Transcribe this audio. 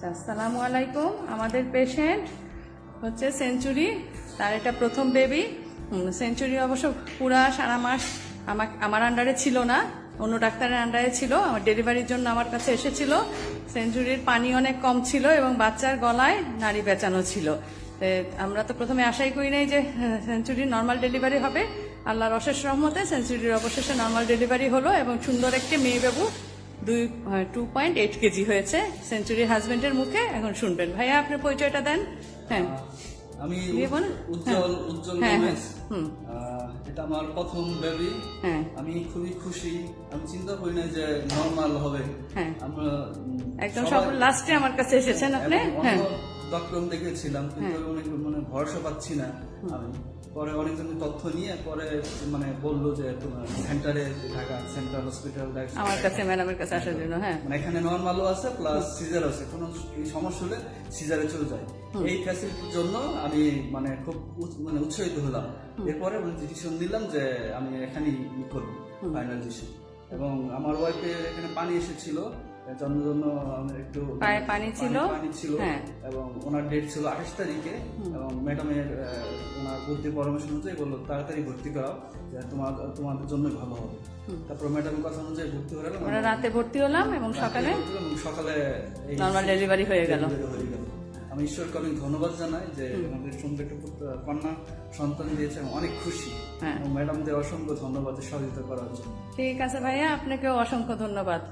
আসসালামু আলাইকুম। আমাদের পেশেন্ট হচ্ছে সেঞ্চুরি, তার এটা প্রথম বেবি। সেঞ্চুরি অবশ্য পুরা সারা মাস আমার আন্ডারে ছিল না, অন্য ডাক্তারের আন্ডারে ছিল। আমার ডেলিভারির জন্য আমার কাছে এসেছিল। সেঞ্চুরির পানি অনেক কম ছিল এবং বাচ্চার গলায় নাড়ি বেঁচানো ছিল। আমরা তো প্রথমে আশাই করি নাই যে সেঞ্চুরির নর্মাল ডেলিভারি হবে। আল্লাহর অশেষ রহমতে সেঞ্চুরির অবশেষে নর্মাল ডেলিভারি হলো এবং সুন্দর একটি মেয়ে বাবু 2.8 কেজি হয়েছে সেঞ্চুরির হাজবেন্ডের মুখে। এখন শুনবেন। ভাইয়া আপনার পরিচয়টা দেন। হ্যাঁ, আমি হ্যাঁ। উজ্জ্বল হ্যাঁ, গোমেজ। হুম। এটা আমার প্রথম বেবি। হ্যাঁ, আমি খুবই খুশি। আমি চিন্তা করি না যে নরমাল হবে। হ্যাঁ। আমরা একদম সব লাস্টে আমার কাছে এসেছেন আপনি। হ্যাঁ, ডক্টর দেখেছিলাম, কিন্তু অনেক ভরসা পাচ্ছি না। আমি পরে অনেকজন তথ্য নিয়ে পরে বললো যে তোমার সেন্টারে, ঢাকা সেন্ট্রাল হসপিটাল আমার কাছে ম্যাডামের কাছে আসার জন্য। হ্যাঁ, এখানে নর্মালও আছে প্লাস সিজার আছে, কোনো সমস্যা হলে সিজারে চলে যায়। এই ফ্যাসিলিটির জন্য আমি খুব উৎসাহিত হলাম। এরপরে ডিসিশন নিলাম যে আমি এখানেই করবো, ফাইনাল ডিসিশন। এবং আমার ওয়াইফের এখানে পানি এসেছিল, জন্য একটু পানি ছিল। হ্যাঁ, এবং ওনার ডেট ছিল 28 তারিখে। এবং ম্যাডামের ওনার বুদ্ধি পরামর্শ অনুযায়ী বললো তাড়াতাড়ি ভর্তি করাও, যে তোমাদের জন্য ভালো হবে। তারপর ম্যাডামের কথা অনুযায়ী ভর্তি হলাম। আমরা রাতে ভর্তি হলাম এবং সকালে নর্মাল ডেলিভারি হয়ে গেল। আমি ঈশ্বরকে অনেক ধন্যবাদ জানাই যে আমাদের সুন্দর একটা কন্যা সন্তান দিয়েছে, এবং অনেক খুশি। ম্যাডামদের অসংখ্য ধন্যবাদ সহযোগিতা করার জন্য। ঠিক আছে ভাইয়া, আপনাকেও অসংখ্য ধন্যবাদ।